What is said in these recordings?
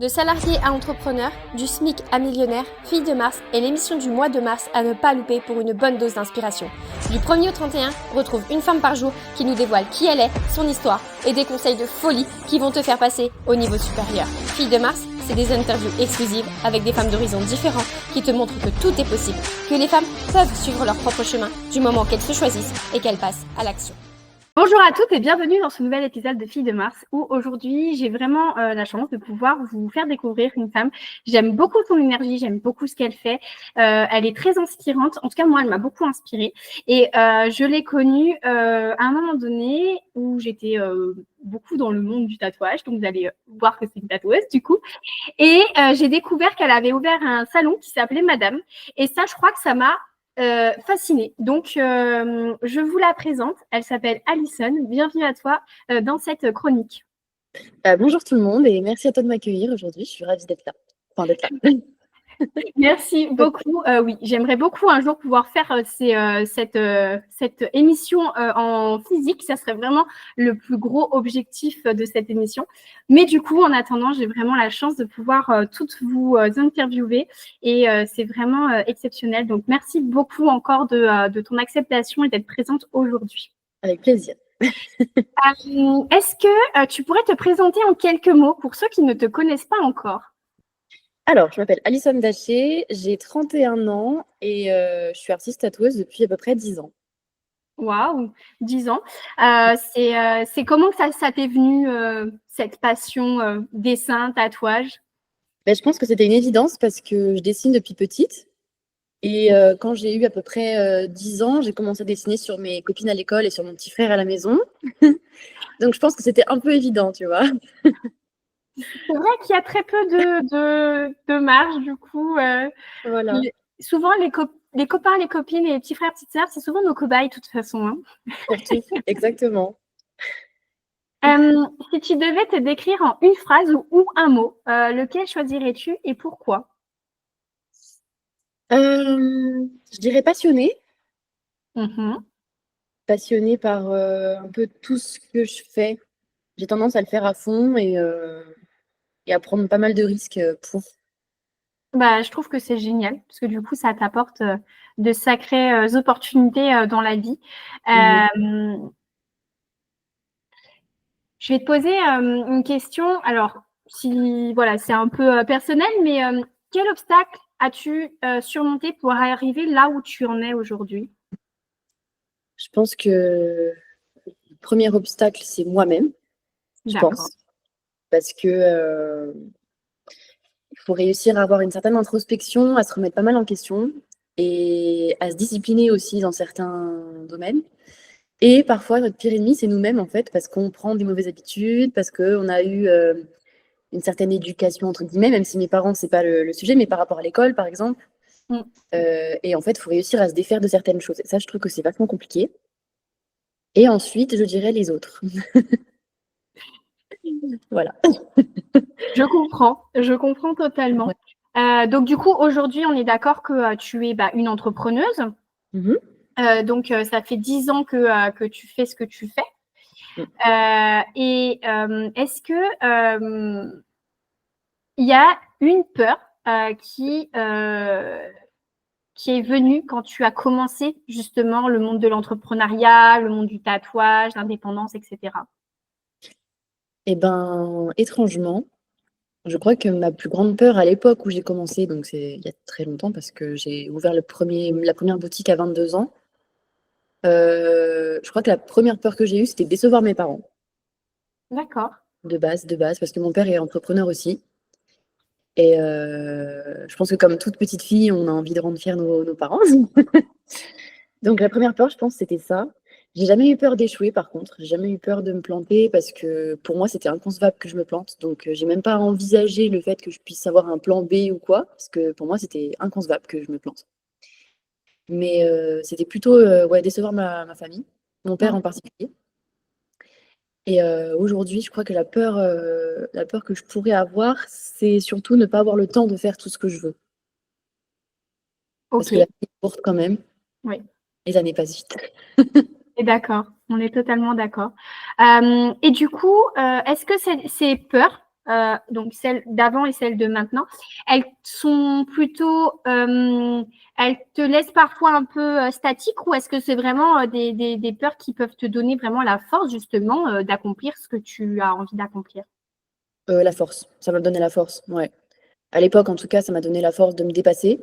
De salarié à entrepreneur, du SMIC à millionnaire, Fille de Mars est l'émission du mois de mars à ne pas louper pour une bonne dose d'inspiration. Du 1er au 31, retrouve une femme par jour qui nous dévoile qui elle est, son histoire et des conseils de folie qui vont te faire passer au niveau supérieur. Fille de Mars, c'est des interviews exclusives avec des femmes d'horizons différents qui te montrent que tout est possible, que les femmes peuvent suivre leur propre chemin du moment qu'elles se choisissent et qu'elles passent à l'action. Bonjour à toutes et bienvenue dans ce nouvel épisode de Filles de Mars où aujourd'hui j'ai vraiment la chance de pouvoir vous faire découvrir une femme. J'aime beaucoup son énergie, j'aime beaucoup ce qu'elle fait. Elle est très inspirante. En tout cas, moi, elle m'a beaucoup inspirée. Et je l'ai connue à un moment donné où j'étais beaucoup dans le monde du tatouage. Donc, vous allez voir que c'est une tatoueuse du coup. Et j'ai découvert qu'elle avait ouvert un salon qui s'appelait Madame. Et ça, je crois que ça m'a fascinée. Donc, je vous la présente. Elle s'appelle Alison. Bienvenue à toi dans cette chronique. Bonjour tout le monde et merci à toi de m'accueillir aujourd'hui. Je suis ravie d'être là. Enfin, d'être là. Merci beaucoup. Oui, j'aimerais beaucoup un jour pouvoir faire cette émission en physique. Ça serait vraiment le plus gros objectif de cette émission. Mais du coup, en attendant, j'ai vraiment la chance de pouvoir toutes vous interviewer et c'est vraiment exceptionnel. Donc, merci beaucoup encore de ton acceptation et d'être présente aujourd'hui. Avec plaisir. Est-ce que tu pourrais te présenter en quelques mots pour ceux qui ne te connaissent pas encore? Alors, je m'appelle Alison Daché, j'ai 31 ans et je suis artiste tatoueuse depuis à peu près 10 ans. Waouh, 10 ans. C'est comment que ça t'est venu, cette passion dessin, tatouage? Je pense que c'était une évidence parce que je dessine depuis petite. Et quand j'ai eu à peu près 10 ans, j'ai commencé à dessiner sur mes copines à l'école et sur mon petit frère à la maison. Donc, je pense que c'était un peu évident, tu vois. C'est vrai qu'il y a très peu de marge, du coup. Voilà. Souvent, les copains, les copines et les petits frères, petites sœurs, c'est souvent nos cobayes, de toute façon. Hein. Surtout, exactement. Si tu devais te décrire en une phrase ou un mot, lequel choisirais-tu et pourquoi? Je dirais passionnée. Passionnée par un peu tout ce que je fais. J'ai tendance à le faire à fond et à prendre pas mal de risques pour. Bah, je trouve que c'est génial parce que du coup, ça t'apporte de sacrées opportunités dans la vie. Je vais te poser une question. Alors, si voilà, c'est un peu personnel, mais quel obstacle as-tu surmonté pour arriver là où tu en es aujourd'hui? Je pense que le premier obstacle, c'est moi-même, je D'accord. pense. Parce que il faut réussir à avoir une certaine introspection, à se remettre pas mal en question et à se discipliner aussi dans certains domaines. Et parfois, notre pire ennemi, c'est nous-mêmes, en fait, parce qu'on prend des mauvaises habitudes, parce qu'on a eu une certaine éducation, entre guillemets, même si mes parents, c'est pas le sujet, mais par rapport à l'école, par exemple. Et en fait, il faut réussir à se défaire de certaines choses. Et ça, je trouve que c'est vachement compliqué. Et ensuite, je dirais les autres. Voilà. Je comprends totalement. Ouais. Donc, du coup, aujourd'hui, on est d'accord que tu es une entrepreneuse. Donc, ça fait 10 ans que tu fais ce que tu fais. Est-ce que il y a une peur qui est venue quand tu as commencé justement le monde de l'entrepreneuriat, le monde du tatouage, l'indépendance, etc. Eh ben, étrangement, je crois que ma plus grande peur à l'époque où j'ai commencé, donc c'est il y a très longtemps parce que j'ai ouvert la première boutique à 22 ans, je crois que la première peur que j'ai eue, c'était de décevoir mes parents. D'accord. De base, parce que mon père est entrepreneur aussi. Et je pense que comme toute petite fille, on a envie de rendre fiers nos parents. Donc la première peur, je pense, c'était ça. J'ai jamais eu peur d'échouer, par contre. J'ai jamais eu peur de me planter parce que pour moi, c'était inconcevable que je me plante. Donc j'ai même pas envisagé le fait que je puisse avoir un plan B ou quoi, parce que pour moi, c'était inconcevable que je me plante. Mais c'était plutôt décevoir ma famille, mon père en particulier. Et aujourd'hui, je crois que la peur que je pourrais avoir, c'est surtout ne pas avoir le temps de faire tout ce que je veux. Parce que la vie est courte quand même. Oui. Les années passent vite. Et d'accord, on est totalement d'accord. Et du coup, est-ce que ces peurs donc celles d'avant et celles de maintenant, elles sont plutôt, elles te laissent parfois un peu statique, ou est-ce que c'est vraiment des peurs qui peuvent te donner vraiment la force justement d'accomplir ce que tu as envie d'accomplir? La force, ça m'a donné la force, ouais. À l'époque, en tout cas, ça m'a donné la force de me dépasser.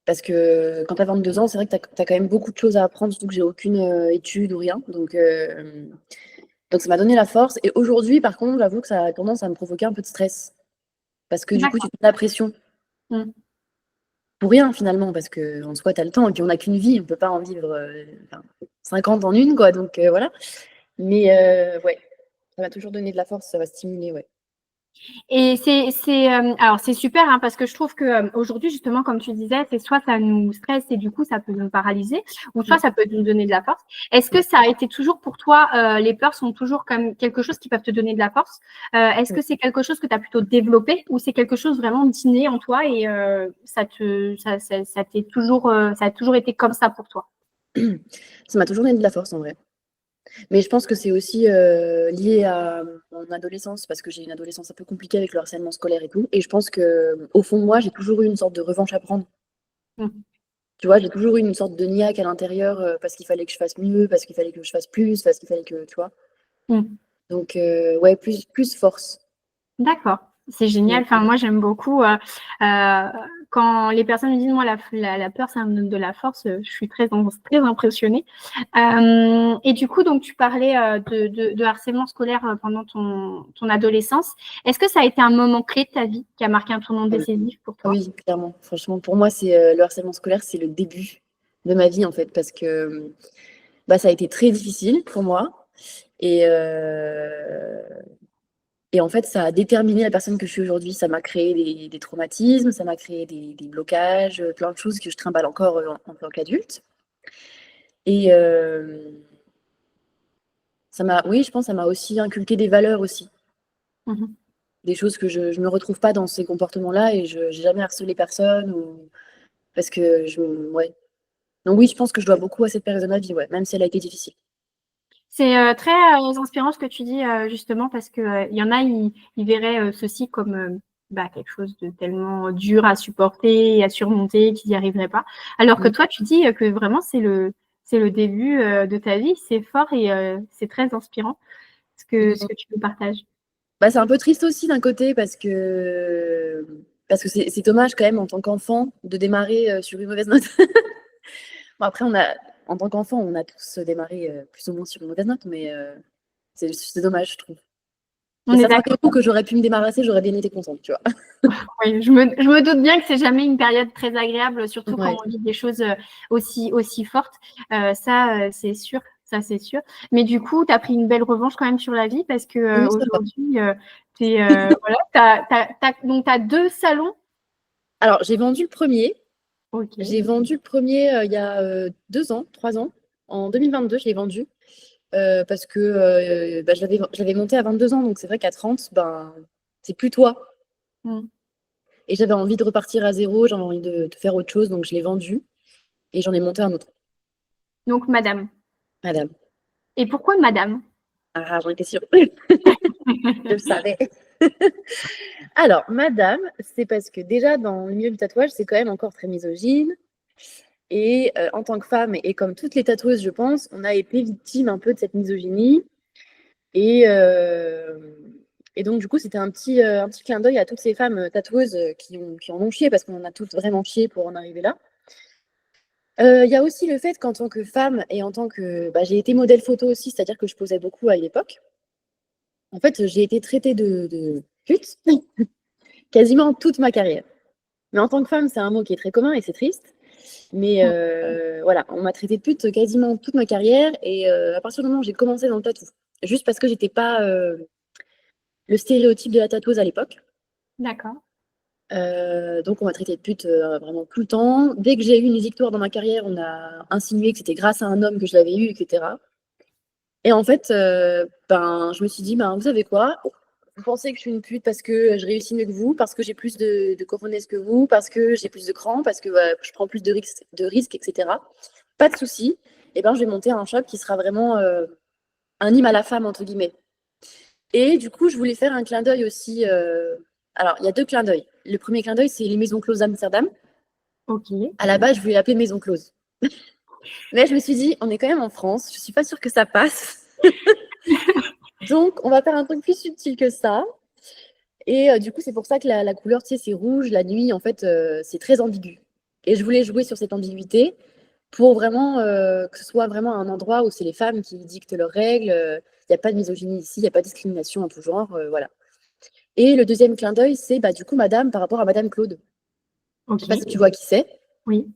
Parce que quand tu as 22 ans, c'est vrai que tu as quand même beaucoup de choses à apprendre, surtout que j'ai aucune étude ou rien. Donc ça m'a donné la force. Et aujourd'hui, par contre, j'avoue que ça a tendance à me provoquer un peu de stress. Parce que du coup, tu D'accord. te mets la pression Mm. pour rien finalement. Parce qu'en soi, tu as le temps et puis on n'a qu'une vie. On ne peut pas en vivre 50 en une, quoi. Donc voilà. Mais ouais, ça m'a toujours donné de la force, ça va stimuler, ouais. Et alors c'est super, hein, parce que je trouve que aujourd'hui justement, comme tu disais, c'est soit ça nous stresse et du coup ça peut nous paralyser, ou soit Mm. ça peut nous donner de la force. Est-ce que ça a été toujours pour toi, les peurs sont toujours comme quelque chose qui peuvent te donner de la force? Est-ce que c'est quelque chose que tu as plutôt développé, ou c'est quelque chose vraiment d'inné en toi et ça a toujours été comme ça pour toi? Ça m'a toujours donné de la force en vrai. Mais je pense que c'est aussi lié à mon adolescence, parce que j'ai une adolescence un peu compliquée avec le harcèlement scolaire et tout. Et je pense que au fond de moi, j'ai toujours eu une sorte de revanche à prendre. Mm. Tu vois, j'ai toujours eu une sorte de niaque à l'intérieur parce qu'il fallait que je fasse mieux, parce qu'il fallait que je fasse plus, parce qu'il fallait que, tu vois. Mm. Donc, ouais, plus force. D'accord, c'est Mm. génial. Enfin, moi, j'aime beaucoup quand les personnes me disent, moi, la peur, ça me donne de la force. Je suis très impressionnée. Et du coup, donc, tu parlais de harcèlement scolaire pendant ton adolescence. Est-ce que ça a été un moment clé de ta vie qui a marqué un tournant Oui, décisif pour toi? oui, clairement. Franchement, pour moi, c'est le harcèlement scolaire, c'est le début de ma vie, en fait, parce que bah, ça a été très difficile pour moi. Et, euh, Et en fait, ça a déterminé la personne que je suis aujourd'hui. Ça m'a créé des traumatismes, ça m'a créé des blocages, plein de choses que je trimballe encore en tant qu'adulte. Et oui, je pense que ça m'a aussi inculqué des valeurs aussi. Mhm. Des choses que je ne me retrouve pas dans ces comportements-là et je n'ai jamais harcelé personne. Parce que ouais. Donc oui, je pense que je dois beaucoup à cette période de ma vie, ouais, même si elle a été difficile. C'est très inspirant ce que tu dis, justement, parce que il y en a, ils verraient ceci comme quelque chose de tellement dur à supporter et à surmonter qu'ils n'y arriveraient pas. Alors que Mm. toi, tu dis que vraiment, c'est le début de ta vie, c'est fort et c'est très inspirant ce Mm. que tu nous partages. Bah, c'est un peu triste aussi d'un côté parce que c'est dommage quand même en tant qu'enfant de démarrer sur une mauvaise note. Bon, après, en tant qu'enfant, on a tous démarré plus ou moins sur une mauvaise note, mais c'est dommage, je trouve. Il On y a est certains d'accord. concours que j'aurais pu me débarrasser, j'aurais bien été contente, tu vois. Oui, je me doute bien que c'est jamais une période très agréable, surtout quand Ouais. on vit des choses aussi fortes. C'est sûr. Ça, c'est sûr. Mais du coup, tu as pris une belle revanche quand même sur la vie, parce que Oui, ça va. aujourd'hui, voilà, donc tu as deux salons. Alors, j'ai vendu le premier. Ok. J'ai vendu le premier il y a 2 ans, 3 ans. En 2022, je l'ai vendu parce que bah, je l'avais monté à 22 ans, donc c'est vrai qu'à 30, ben, c'est plus toi. Mm. Et j'avais envie de repartir à zéro, j'avais envie de faire autre chose, donc je l'ai vendu et j'en ai monté un autre. Donc, madame. Madame. Et pourquoi madame? Ah, j'en étais sûre. Je le savais. Alors, madame, c'est parce que déjà, dans le milieu du tatouage, c'est quand même encore très misogyne. Et en tant que femme, et comme toutes les tatoueuses, je pense, on a été victime un peu de cette misogynie. Et, euh, et donc, du coup, c'était un petit clin d'œil à toutes ces femmes tatoueuses qui en ont chié, parce qu'on en a toutes vraiment chié pour en arriver là. Il y a aussi le fait qu'en tant que femme et en tant que... Bah, j'ai été modèle photo aussi, c'est-à-dire que je posais beaucoup à l'époque. En fait, j'ai été traitée de pute quasiment toute ma carrière. Mais en tant que femme, c'est un mot qui est très commun et c'est triste. Mais voilà, on m'a traité de pute quasiment toute ma carrière. Et à partir du moment où j'ai commencé dans le tatou, juste parce que j'étais pas le stéréotype de la tatoueuse à l'époque. D'accord. Donc on m'a traité de pute vraiment tout le temps. Dès que j'ai eu une victoire dans ma carrière, on a insinué que c'était grâce à un homme que je l'avais eu, etc. Et en fait, ben, je me suis dit, ben, vous savez quoi? Vous pensez que je suis une pute parce que je réussis mieux que vous, parce que j'ai plus de cojones que vous, parce que j'ai plus de cran, parce que je prends plus de risques, etc. Pas de souci. Et ben, je vais monter un shop qui sera vraiment un hymne à la femme, entre guillemets. Et du coup, je voulais faire un clin d'œil aussi. Alors, il y a 2 clins d'œil. Le premier clin d'œil, c'est les maisons closes d'Amsterdam. Ok. À la base, je voulais l'appeler maison close. Mais je me suis dit, on est quand même en France, je suis pas sûre que ça passe. Donc, on va faire un truc plus subtil que ça. Et du coup, c'est pour ça que la couleur, tu sais, c'est rouge. La nuit, en fait, c'est très ambigu. Et je voulais jouer sur cette ambiguïté pour vraiment que ce soit vraiment un endroit où c'est les femmes qui dictent leurs règles. Il n'y a pas de misogynie ici, il n'y a pas de discrimination en tout genre. Voilà. Et le deuxième clin d'œil, c'est du coup Madame par rapport à Madame Claude. Je Ok. sais pas si tu vois qui c'est. Oui.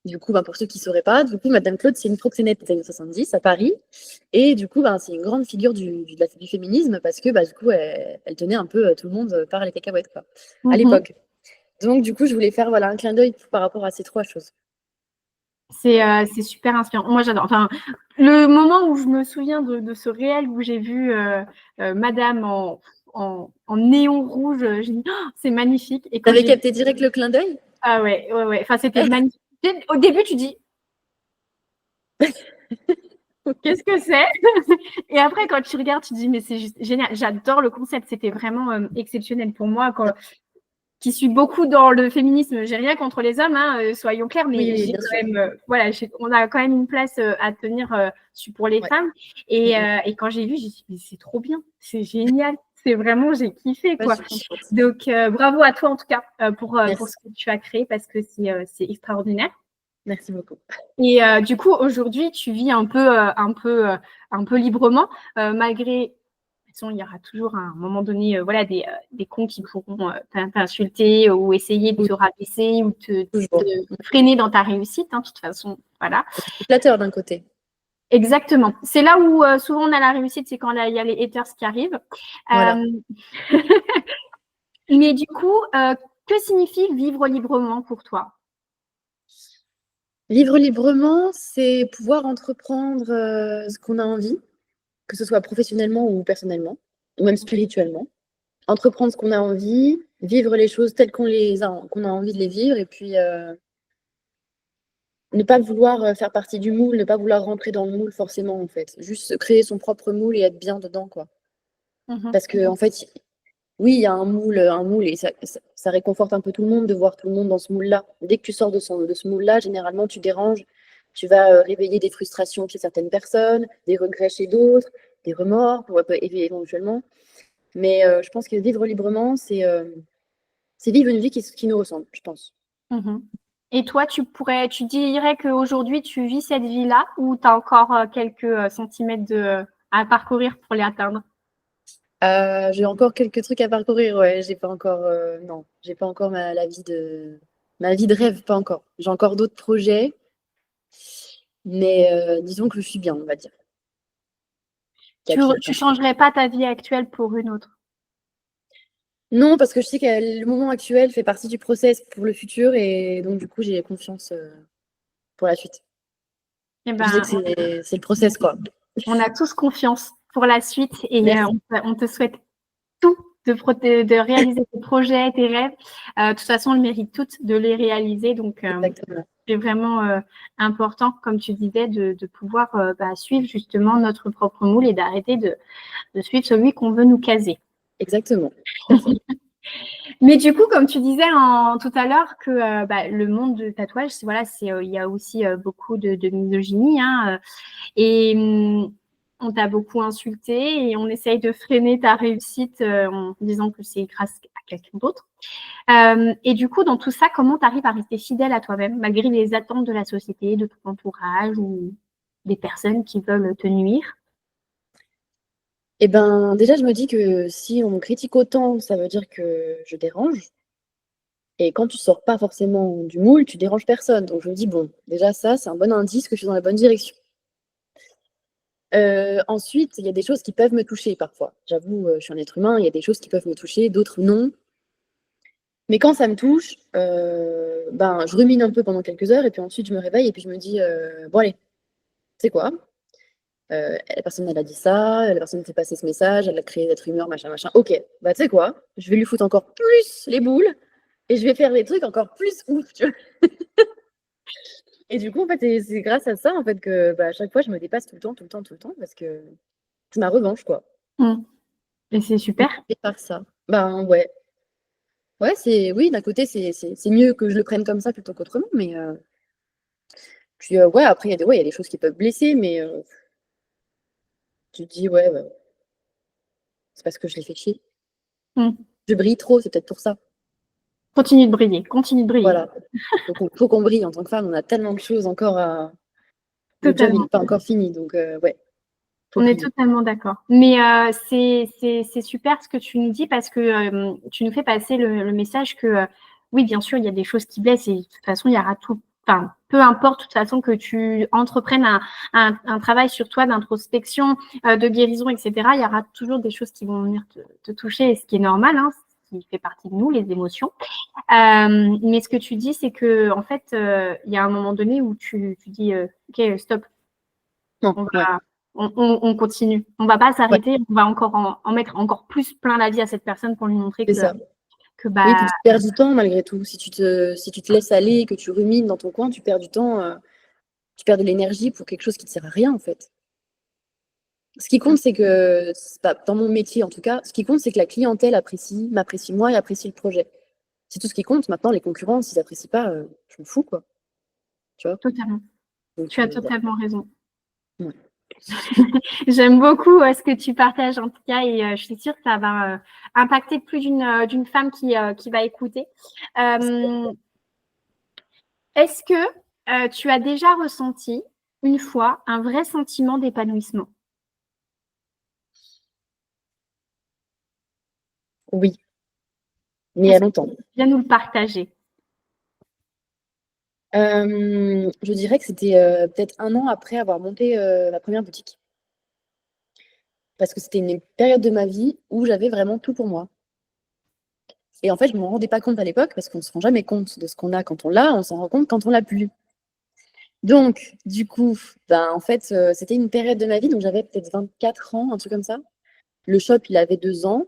Du coup, pour ceux qui ne sauraient pas, du coup, Madame Claude, c'est une proxénète des années 70 à Paris. Et du coup, c'est une grande figure du féminisme parce que du coup, elle tenait un peu tout le monde par les cacahuètes, quoi, à Mhm. l'époque. Donc, du coup, je voulais faire un clin d'œil par rapport à ces 3 choses. C'est super inspirant. Moi, j'adore. Enfin, le moment où je me souviens de ce réel où j'ai vu Madame en néon rouge, j'ai dit, oh, c'est magnifique. Et quand T'avais j'ai capté direct le clin d'œil? ah ouais, ouais, ouais. Enfin, c'était magnifique. Au début, tu dis, qu'est-ce que c'est? Et après, quand tu regardes, tu dis, mais c'est juste génial. J'adore le concept. C'était vraiment exceptionnel pour moi. Qui suis beaucoup dans le féminisme, j'ai rien contre les hommes, hein, soyons clairs, mais Oui, j'ai bien quand sûr. même, voilà, on a quand même une place à tenir pour les Ouais. femmes. Et quand j'ai vu, j'ai dit, mais c'est trop bien, c'est génial, c'est vraiment, j'ai kiffé, Ouais, quoi. je suis contente. Donc, bravo à toi, en tout cas, pour Merci. ce que tu as créé, parce que c'est extraordinaire. Merci beaucoup. Et du coup, aujourd'hui, tu vis un peu librement, malgré il y aura toujours à un moment donné voilà, des cons qui pourront t'insulter ou essayer de Oui, te rabaisser ou te toujours. freiner dans ta réussite. Hein, de toute façon, voilà. C'est flatteur d'un côté. Exactement. C'est là où souvent on a la réussite, c'est quand il y a les haters qui arrivent. Voilà. Mais du coup, que signifie vivre librement pour toi? Vivre librement, c'est pouvoir entreprendre ce qu'on a envie, que ce soit professionnellement ou personnellement, ou même spirituellement. Entreprendre ce qu'on a envie, vivre les choses telles qu'on a envie de les vivre, et puis ne pas vouloir faire partie du moule, ne pas vouloir rentrer dans le moule forcément, en fait. Juste se créer son propre moule et être bien dedans, quoi. Mhm. Parce que, en fait, oui, il y a un moule, et ça réconforte un peu tout le monde de voir tout le monde dans ce moule-là. Dès que tu sors de ce moule-là, généralement, tu déranges, tu vas réveiller des frustrations chez certaines personnes, des regrets chez d'autres, des remords, éventuellement. Mais je pense que vivre librement, c'est vivre une vie qui nous ressemble, je pense. Mhm. Et toi, tu dirais qu'aujourd'hui, tu vis cette vie-là ou tu as encore quelques centimètres à parcourir pour les atteindre? J'ai encore quelques trucs à parcourir, ouais. J'ai pas encore, non, j'ai pas encore ma vie de rêve, pas encore. J'ai encore d'autres projets, mais disons que je suis bien, on va dire. Tu Capi, ne changerais pas ta vie actuelle pour une autre? non, parce que je sais que le moment actuel fait partie du process pour le futur, et donc du coup, j'ai confiance pour la suite. Eh Je sais ben, que c'est le process, quoi. on a tous confiance pour la suite et Merci. on te souhaite tout de réaliser tes projets, tes rêves. De toute façon, on le mérite toutes de les réaliser. Donc, Exactement. c'est vraiment important, comme tu disais, de pouvoir suivre justement notre propre moule et d'arrêter de suivre celui qu'on veut nous caser. Exactement. Tout à fait. Mais du coup, comme tu disais tout à l'heure, que le monde du tatouage, voilà, il y a aussi beaucoup de misogynie, hein, et on t'a beaucoup insulté et on essaye de freiner ta réussite en disant que c'est grâce à quelqu'un d'autre. Et du coup, dans tout ça, comment tu arrives à rester fidèle à toi-même, malgré les attentes de la société, de ton entourage ou des personnes qui veulent te nuire? Eh ben, déjà, je me dis que si on me critique autant, ça veut dire que je dérange. Et quand tu sors pas forcément du moule, tu déranges personne. Donc je me dis, bon, déjà ça, c'est un bon indice que je suis dans la bonne direction. Ensuite, il y a des choses qui peuvent me toucher parfois. J'avoue, je suis un être humain, il y a des choses qui peuvent me toucher, d'autres non. Mais quand ça me touche, je rumine un peu pendant quelques heures, et puis ensuite je me réveille et puis je me dis, bon allez, c'est quoi? La personne, elle a dit ça, la personne fait passer ce message, elle a créé cette rumeur, machin, machin. Ok, bah tu sais quoi? Je vais lui foutre encore plus les boules et je vais faire des trucs encore plus ouf, tu vois. Et du coup, en fait, c'est grâce à ça, en fait, que à chaque fois, je me dépasse tout le temps, tout le temps, tout le temps, parce que c'est ma revanche, quoi. Mm. Et c'est super. Et par ça. Ben ouais. Ouais, oui, d'un côté, c'est mieux que je le prenne comme ça plutôt qu'autrement, mais puis ouais, après, il y a des choses qui peuvent blesser, mais tu te dis, ouais, c'est parce que je les fais chier. Mm. Je brille trop, c'est peut-être pour ça. Continue de briller, continue de briller. Voilà. Faut qu'on brille en tant que femme, on a tellement de choses encore à. Le job, il Totalement. n'est pas encore fini, donc ouais, faut On est briller. totalement d'accord. Mais c'est super ce que tu nous dis parce que tu nous fais passer le message que oui, bien sûr, il y a des choses qui blessent et de toute façon, il y aura tout. Enfin, peu importe de toute façon que tu entreprennes un travail sur toi d'introspection, de guérison, etc. Il y aura toujours des choses qui vont venir te toucher, ce qui est normal, hein, ce qui fait partie de nous, les émotions. Mais ce que tu dis, c'est que en fait, il y a un moment donné où tu dis, ok, stop, Non, on ouais, va, on continue. On va pas ouais, s'arrêter. On va encore en mettre encore plus plein la vie à cette personne pour lui montrer c'est ça. que Oui, bah, puis tu perds du temps malgré tout. Si tu te laisses aller, que tu rumines dans ton coin, tu perds du temps, tu perds de l'énergie pour quelque chose qui ne te sert à rien, en fait. Ce qui compte, c'est que, dans mon métier en tout cas, ce qui compte, c'est que la clientèle m'apprécie moi et apprécie le projet. C'est tout ce qui compte. Maintenant, les concurrents, s'ils n'apprécient pas, je m'en fous, quoi. Tu vois? totalement. Donc, Tu as voilà. totalement raison. Ouais. J'aime beaucoup ce que tu partages en tout cas et je suis sûre que ça va impacter plus d'une femme qui va écouter. Est-ce que tu as déjà ressenti une fois un vrai sentiment d'épanouissement? Oui, mais il y a Est-ce que longtemps. tu viens nous le partager? Je dirais que c'était peut-être 1 an après avoir monté ma première boutique. Parce que c'était une période de ma vie où j'avais vraiment tout pour moi. Et en fait, je ne me rendais pas compte à l'époque, parce qu'on ne se rend jamais compte de ce qu'on a quand on l'a, on s'en rend compte quand on l'a plus. Donc, du coup, ben, en fait, c'était une période de ma vie, donc j'avais peut-être 24 ans, un truc comme ça. Le shop, il avait 2 ans.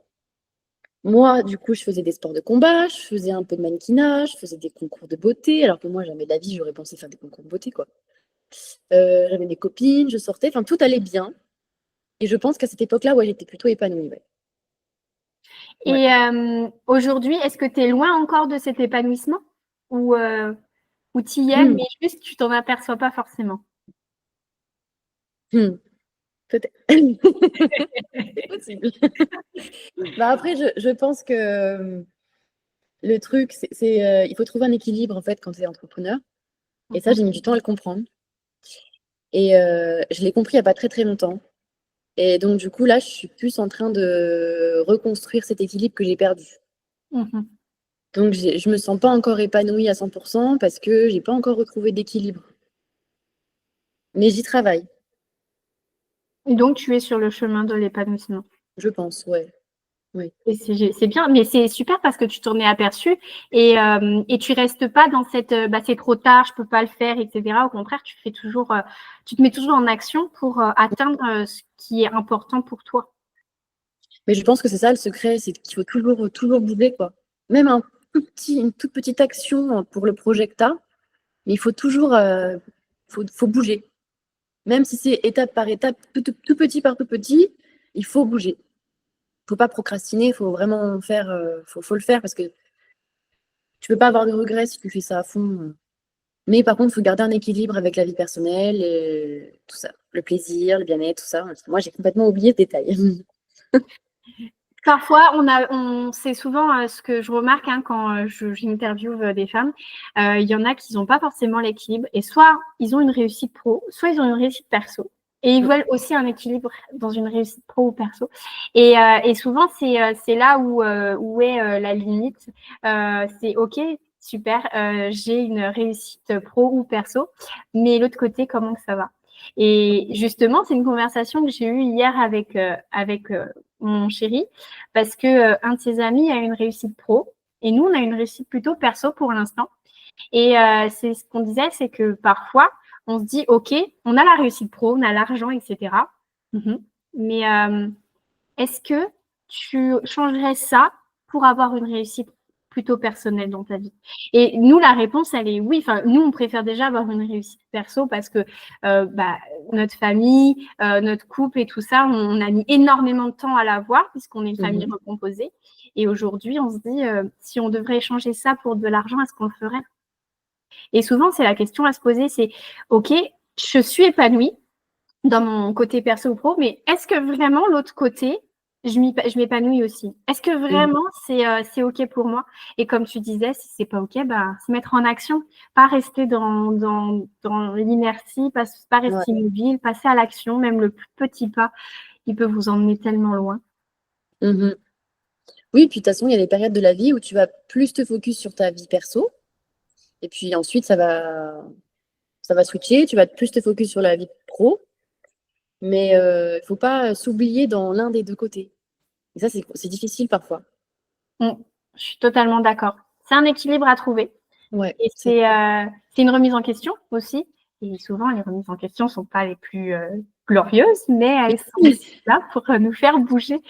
Moi, du coup, je faisais des sports de combat, je faisais un peu de mannequinage, je faisais des concours de beauté, alors que moi, jamais de la vie, j'aurais pensé faire des concours de beauté, quoi. J'avais des copines, je sortais, enfin, tout allait bien. Et je pense qu'à cette époque-là, ouais, j'étais plutôt épanouie, ouais. Ouais. Et aujourd'hui, est-ce que tu es loin encore de cet épanouissement ou tu y es, Hmm, mais juste tu t'en aperçois pas forcément? hmm, peut-être. C'est possible. Bah après, je pense que le truc, il faut trouver un équilibre en fait quand tu es entrepreneur. Et ça, Mhm. j'ai mis du temps à le comprendre. Et je l'ai compris il n'y a pas très très longtemps. Et donc, du coup, là, je suis plus en train de reconstruire cet équilibre que j'ai perdu. Mhm. Donc, je me sens pas encore épanouie à 100% parce que j'ai pas encore retrouvé d'équilibre. Mais j'y travaille, Et donc, tu es sur le chemin de l'épanouissement. je pense, ouais. Oui. Et c'est bien, mais c'est super parce que tu t'en es aperçu et tu restes pas dans cette bah, c'est trop tard, je peux pas le faire, etc. Au contraire, tu te mets toujours en action pour atteindre ce qui est important pour toi. Mais je pense que c'est ça le secret, c'est qu'il faut toujours bouger, quoi. Même une toute petite action pour le projet que tu as, mais il faut toujours faut bouger. Même si c'est étape par étape, tout petit par tout petit, il faut bouger. Il ne faut pas procrastiner, il faut vraiment faire, faut le faire parce que tu ne peux pas avoir de regrets si tu fais ça à fond. Mais par contre, il faut garder un équilibre avec la vie personnelle, et tout ça. Le plaisir, le bien-être, tout ça. Moi, j'ai complètement oublié ce détail. Parfois, c'est souvent ce que je remarque hein, quand j'interviewe des femmes. Il y en a qui n'ont pas forcément l'équilibre et soit ils ont une réussite pro, soit ils ont une réussite perso. Et ils veulent aussi un équilibre dans une réussite pro ou perso. Et souvent, c'est là où est la limite. C'est OK, super, j'ai une réussite pro ou perso, mais l'autre côté, comment que ça va? Et justement, c'est une conversation que j'ai eue hier avec mon chéri parce que un de ses amis a une réussite pro et nous, on a une réussite plutôt perso pour l'instant. Et c'est ce qu'on disait, c'est que parfois, on se dit, OK, on a la réussite pro, on a l'argent, etc. Mais est-ce que tu changerais ça pour avoir une réussite plutôt personnel dans ta vie? Et nous, la réponse, elle est oui. Enfin, nous, on préfère déjà avoir une réussite perso parce que notre famille, notre couple et tout ça, on a mis énormément de temps à l'avoir puisqu'on est une famille recomposée. Et aujourd'hui, on se dit, si on devrait échanger ça pour de l'argent, est-ce qu'on le ferait? Et souvent, c'est la question à se poser, c'est OK, je suis épanouie dans mon côté perso ou pro, mais est-ce que vraiment l'autre côté, je m'épanouis aussi? Est-ce que vraiment c'est OK pour moi? Et comme tu disais, si c'est pas OK, se mettre en action, pas rester dans l'inertie, pas rester immobile, passer à l'action, même le plus petit pas, il peut vous emmener tellement loin. Oui, puis de toute façon, il y a des périodes de la vie où tu vas plus te focus sur ta vie perso, et puis ensuite, ça va switcher, tu vas plus te focus sur la vie pro, mais il ne faut pas s'oublier dans l'un des deux côtés. Et ça, c'est difficile parfois. Je suis totalement d'accord. C'est un équilibre à trouver. Ouais, et c'est une remise en question aussi. Et souvent, les remises en question ne sont pas les plus glorieuses, mais elles sont là pour nous faire bouger.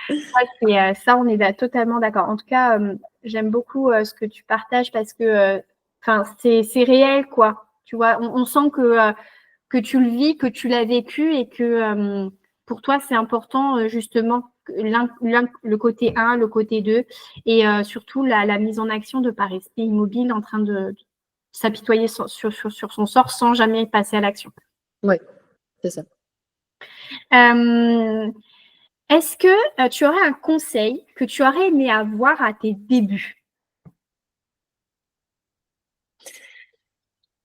Ça, on est totalement d'accord. En tout cas, j'aime beaucoup ce que tu partages parce que c'est réel, quoi. Tu vois, on sent que tu le vis, que tu l'as vécu et que pour toi, c'est important justement le côté 1, le côté 2 et surtout la mise en action de ne pas rester immobile en train de s'apitoyer sur son sort sans jamais passer à l'action. Oui, c'est ça. Est-ce que tu aurais un conseil que tu aurais aimé avoir à tes débuts?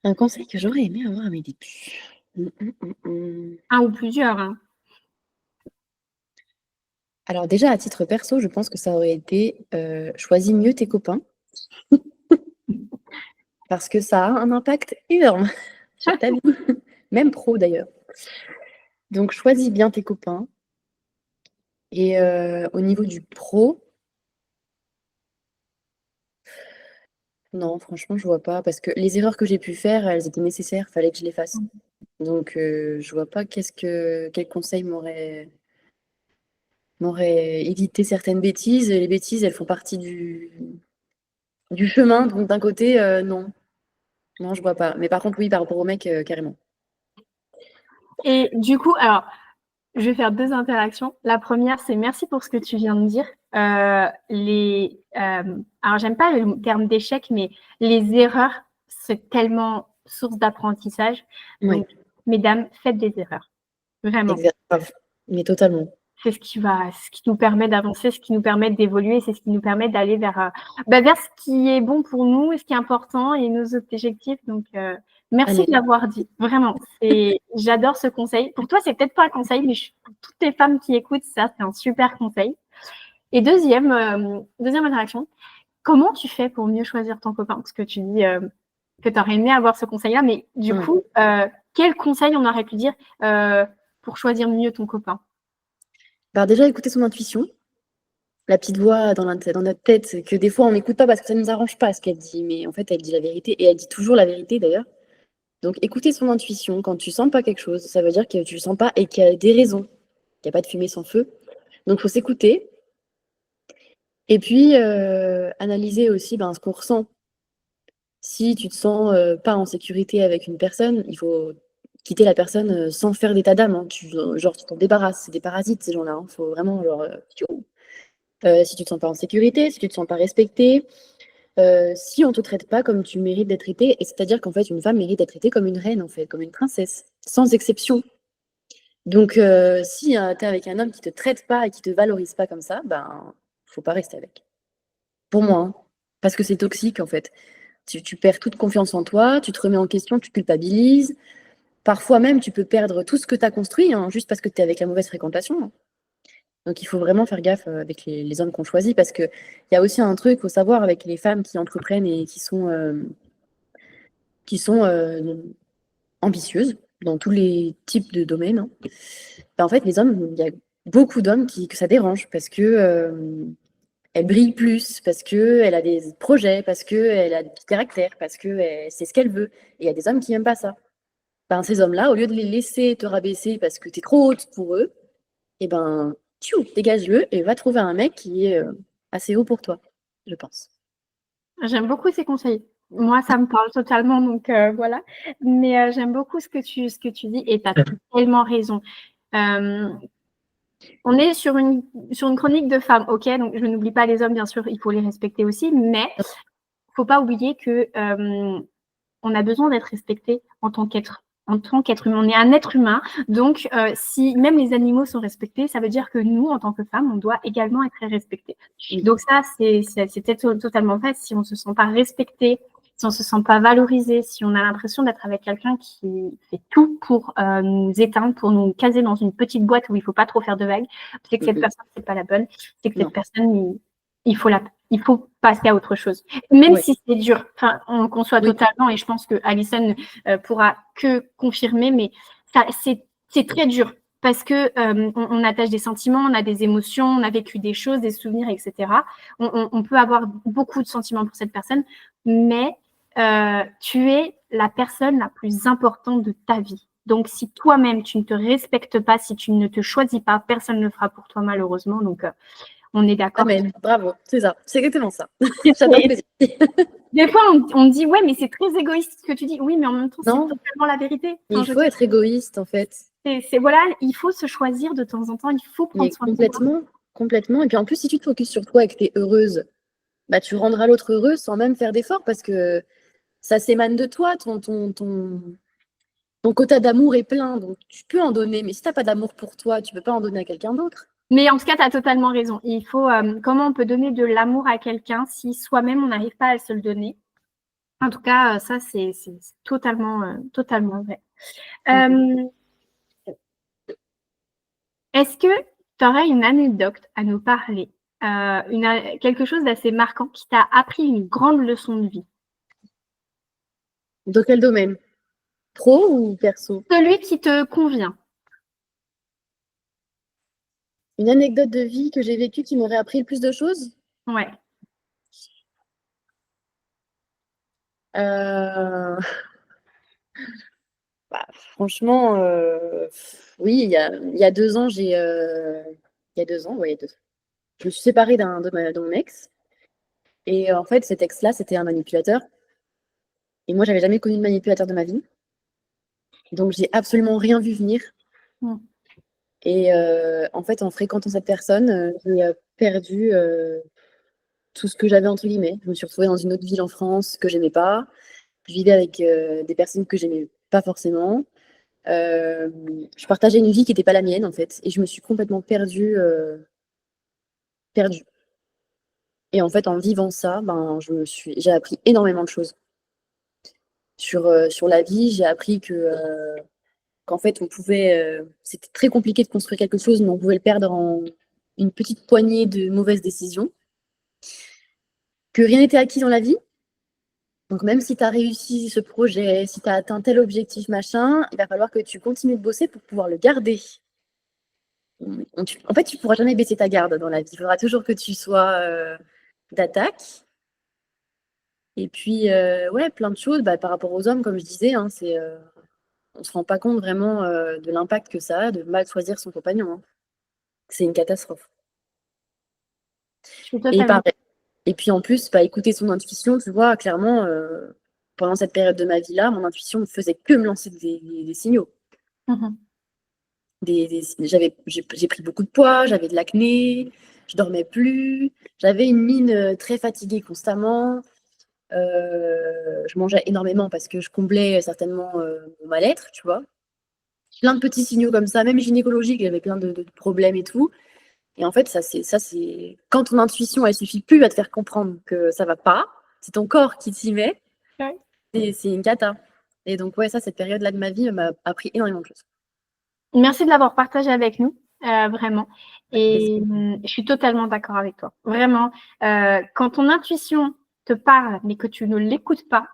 Un conseil que j'aurais aimé avoir à mes débuts. Un ou plusieurs. Hein. Alors déjà, à titre perso, je pense que ça aurait été choisis mieux tes copains. Parce que ça a un impact énorme sur ta vie, même pro d'ailleurs. Donc choisis bien tes copains. Et au niveau du pro, non, franchement, je vois pas. Parce que les erreurs que j'ai pu faire, elles étaient nécessaires, fallait que je les fasse. Donc je vois pas quel conseil m'aurait évité certaines bêtises. Les bêtises, elles font partie du chemin. Donc d'un côté, non. Non, je vois pas. Mais par contre, oui, par rapport au mec, carrément. Et du coup, alors, je vais faire 2 interactions. La première, c'est merci pour ce que tu viens de dire. Alors, j'aime pas le terme d'échec, mais les erreurs, c'est tellement source d'apprentissage. Oui. Donc, mesdames, faites des erreurs. Vraiment. Exact. Mais totalement. C'est ce qui nous permet d'avancer, ce qui nous permet d'évoluer, c'est ce qui nous permet d'aller vers ce qui est bon pour nous et ce qui est important et nos objectifs. Donc, merci de l'avoir dit. Vraiment, j'adore ce conseil. Pour toi, c'est peut-être pas un conseil, mais pour toutes les femmes qui écoutent ça, c'est un super conseil. Et deuxième interaction, comment tu fais pour mieux choisir ton copain? Parce que tu dis que tu aurais aimé avoir ce conseil-là, mais du coup, quel conseil on aurait pu dire pour choisir mieux ton copain? Déjà, écouter son intuition. La petite voix dans notre tête, que des fois on n'écoute pas parce que ça ne nous arrange pas ce qu'elle dit, mais en fait elle dit la vérité, et elle dit toujours la vérité d'ailleurs. Donc écouter son intuition, quand tu sens pas quelque chose, ça veut dire que tu le sens pas et qu'il y a des raisons, qu'il n'y a pas de fumée sans feu. Donc il faut s'écouter. Et puis analyser aussi ce qu'on ressent. Si tu te sens pas en sécurité avec une personne, il faut quitter la personne sans faire d'état d'âme. Hein. Tu t'en débarrasses, c'est des parasites ces gens-là. Il faut vraiment si tu te sens pas en sécurité, si tu te sens pas respecté, si on te traite pas comme tu mérites d'être traité, et c'est-à-dire qu'en fait une femme mérite d'être traitée comme une reine, en fait, comme une princesse, sans exception. Donc si tu es avec un homme qui te traite pas et qui te valorise pas comme ça, faut pas rester avec. Pour moi, hein. Parce que c'est toxique en fait. Tu perds toute confiance en toi, tu te remets en question, tu culpabilises. Parfois même, tu peux perdre tout ce que tu as construit, hein, juste parce que tu es avec la mauvaise fréquentation. Donc il faut vraiment faire gaffe avec les hommes qu'on choisit, parce qu'il y a aussi un truc, il faut savoir, avec les femmes qui entreprennent et qui sont ambitieuses dans tous les types de domaines. Hein. En fait, les hommes, il y a beaucoup d'hommes que ça dérange, parce que elle brille plus, parce qu'elle a des projets, parce qu'elle a du caractère, parce que c'est ce qu'elle veut. Et il y a des hommes qui n'aiment pas ça. Ces hommes-là, au lieu de les laisser te rabaisser parce que tu es trop haute pour eux, dégage-le et va trouver un mec qui est assez haut pour toi, je pense. J'aime beaucoup ces conseils. Moi, ça me parle totalement, donc voilà. Mais j'aime beaucoup ce que tu dis et tu as tellement raison. On est sur une chronique de femmes, ok, donc je n'oublie pas les hommes, bien sûr, il faut les respecter aussi, mais il ne faut pas oublier que on a besoin d'être respecté en tant qu'être humain. On est un être humain, donc si même les animaux sont respectés, ça veut dire que nous, en tant que femmes, on doit également être respectés. Donc ça, c'est totalement vrai. Si on ne se sent pas respecté, si on ne se sent pas valorisé, si on a l'impression d'être avec quelqu'un qui fait tout pour nous éteindre, pour nous caser dans une petite boîte où il ne faut pas trop faire de vagues, c'est que cette personne, c'est pas la bonne. C'est que cette personne, il faut passer à autre chose. Même si c'est dur, on conçoit totalement, et je pense que Alison pourra que confirmer, mais c'est très dur parce que on attache des sentiments, on a des émotions, on a vécu des choses, des souvenirs, etc. On peut avoir beaucoup de sentiments pour cette personne, mais tu es la personne la plus importante de ta vie. Donc, si toi-même, tu ne te respectes pas, si tu ne te choisis pas, personne ne le fera pour toi, malheureusement. Donc, on est d'accord. Amen. Bravo, c'est ça, c'est exactement ça. J'adore ce que tu dis. Des fois, on dit, ouais, mais c'est très égoïste ce que tu dis. Oui, mais en même temps, c'est totalement la vérité. Il faut être égoïste, en fait. Voilà, il faut se choisir de temps en temps, il faut prendre soin de soi. Complètement. Et puis en plus, si tu te focuses sur toi et que tu es heureuse, bah, tu rendras l'autre heureuse sans même faire d'efforts parce que ça s'émane de toi, ton quota d'amour est plein, donc tu peux en donner. Mais si tu n'as pas d'amour pour toi, tu ne peux pas en donner à quelqu'un d'autre. Mais en tout cas, tu as totalement raison. Il faut, comment on peut donner de l'amour à quelqu'un si soi-même, on n'arrive pas à se le donner. En tout cas, ça, c'est totalement vrai. Est-ce que tu aurais une anecdote à nous parler, quelque chose d'assez marquant qui t'a appris une grande leçon de vie? Dans quel domaine? Pro ou perso? Celui qui te convient. Une anecdote de vie que j'ai vécue qui m'aurait appris le plus de choses? Ouais. Bah, franchement, oui, il y a 2 ans, il y a 2 ans, je me suis séparée de mon ex. Et en fait, cet ex-là, c'était un manipulateur. Et moi, j'avais jamais connu de manipulateur de ma vie. Donc, j'ai absolument rien vu venir. Et en fait, en fréquentant cette personne, j'ai perdu tout ce que j'avais, entre guillemets. Je me suis retrouvée dans une autre ville en France que j'aimais pas. Je vivais avec des personnes que j'aimais pas forcément. Je partageais une vie qui n'était pas la mienne, en fait. Et je me suis complètement perdue. Et en fait, en vivant ça, ben, j'ai appris énormément de choses. Sur la vie, j'ai appris qu'en fait, c'était très compliqué de construire quelque chose, mais on pouvait le perdre en une petite poignée de mauvaises décisions. Que rien n'était acquis dans la vie. Donc, même si tu as réussi ce projet, si tu as atteint tel objectif, machin, il va falloir que tu continues de bosser pour pouvoir le garder. En fait, tu ne pourras jamais baisser ta garde dans la vie. Il faudra toujours que tu sois d'attaque. Et puis, ouais, plein de choses par rapport aux hommes, comme je disais, hein, on ne se rend pas compte vraiment de l'impact que ça a de mal choisir son compagnon. Hein. C'est une catastrophe. Et puis en plus, écouter son intuition, tu vois, clairement, pendant cette période de ma vie-là, mon intuition ne faisait que me lancer des signaux. J'ai pris beaucoup de poids, j'avais de l'acné, je dormais plus, j'avais une mine très fatiguée constamment. Je mangeais énormément parce que je comblais certainement mon mal-être, tu vois. Plein de petits signaux comme ça, même gynécologiques, j'avais plein de problèmes et tout. Et en fait, ça c'est quand ton intuition, elle suffit plus à te faire comprendre que ça va pas, c'est ton corps qui t'y met. Ouais. C'est une cata. Et donc, ouais, cette période-là de ma vie m'a appris énormément de choses. Merci de l'avoir partagé avec nous, vraiment. Et je suis totalement d'accord avec toi. Vraiment, quand ton intuition te parle, mais que tu ne l'écoutes pas,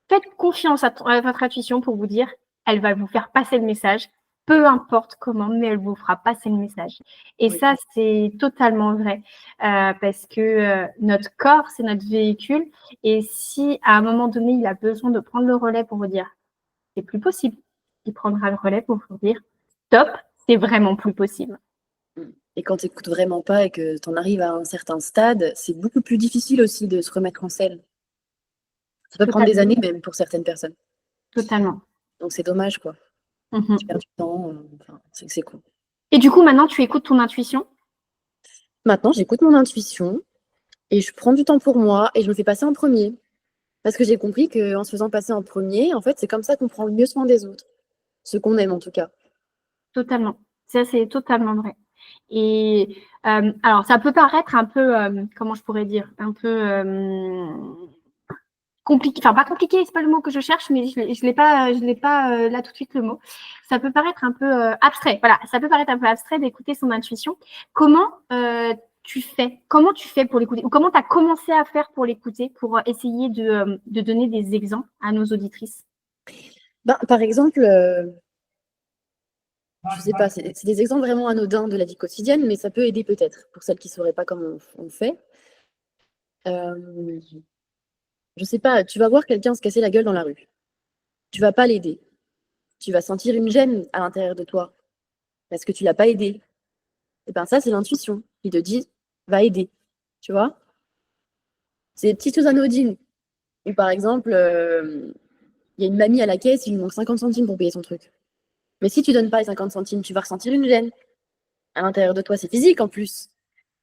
faites confiance à votre intuition pour vous dire, elle va vous faire passer le message, peu importe comment, mais elle vous fera passer le message. Et ça, c'est totalement vrai, parce que notre corps, c'est notre véhicule. Et si à un moment donné, il a besoin de prendre le relais pour vous dire, c'est plus possible, il prendra le relais pour vous dire, stop, c'est vraiment plus possible. Et quand tu n'écoutes vraiment pas et que tu en arrives à un certain stade, c'est beaucoup plus difficile aussi de se remettre en selle. Ça peut prendre des Totalement. années même pour certaines personnes. Totalement. Donc c'est dommage, quoi. Mhm. Tu perds du temps, enfin, c'est cool. Et du coup, maintenant, tu écoutes ton intuition? Maintenant, j'écoute mon intuition et je prends du temps pour moi et je me fais passer en premier. Parce que j'ai compris qu'en se faisant passer en premier, en fait, c'est comme ça qu'on prend le mieux soin des autres. Ceux qu'on aime, en tout cas. Totalement. Ça, c'est totalement vrai. Et alors, ça peut paraître un peu, comment je pourrais dire, un peu compliqué, enfin pas compliqué, c'est pas le mot que je cherche, mais je l'ai pas là tout de suite le mot. Ça peut paraître un peu abstrait. Voilà, ça peut paraître un peu abstrait d'écouter son intuition. Comment tu fais? Comment tu fais pour l'écouter? Ou comment tu as commencé à faire pour l'écouter, pour essayer de donner des exemples à nos auditrices? Ben, par exemple, je sais pas, c'est des exemples vraiment anodins de la vie quotidienne, mais ça peut aider peut-être pour celles qui ne sauraient pas comment on fait. Je sais pas, tu vas voir quelqu'un se casser la gueule dans la rue. Tu vas pas l'aider. Tu vas sentir une gêne à l'intérieur de toi parce que tu l'as pas aidé. Et ben ça, c'est l'intuition qui te dit va aider. Tu vois? C'est des petites choses anodines. Ou par exemple, il y a une mamie à la caisse, il lui manque 50 centimes pour payer son truc. Mais si tu donnes pas les 50 centimes, tu vas ressentir une gêne à l'intérieur de toi. C'est physique en plus.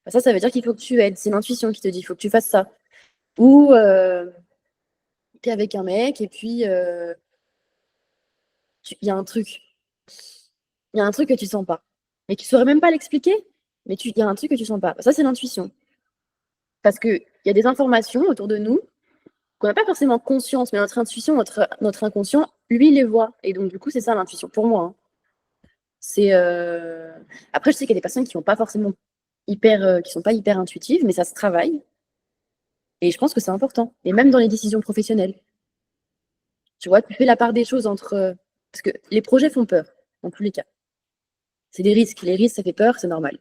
Ben ça veut dire qu'il faut que tu aides. C'est l'intuition qui te dit il faut que tu fasses ça. Ou tu es avec un mec et puis il y a un truc. Il y a un truc que tu sens pas. Et tu saurais même pas l'expliquer, mais il y a un truc que tu sens pas. Ça, c'est l'intuition. Parce qu'il y a des informations autour de nous qu'on n'a pas forcément conscience, mais notre intuition, notre inconscient, lui, il les voit. Et donc, du coup, c'est ça l'intuition pour moi. Hein. C'est Après, je sais qu'il y a des personnes qui sont pas forcément qui sont pas hyper intuitives, mais ça se travaille. Et je pense que c'est important. Et même dans les décisions professionnelles. Tu vois, tu fais la part des choses entre. Parce que les projets font peur, dans tous les cas. C'est des risques. Les risques, ça fait peur, c'est normal.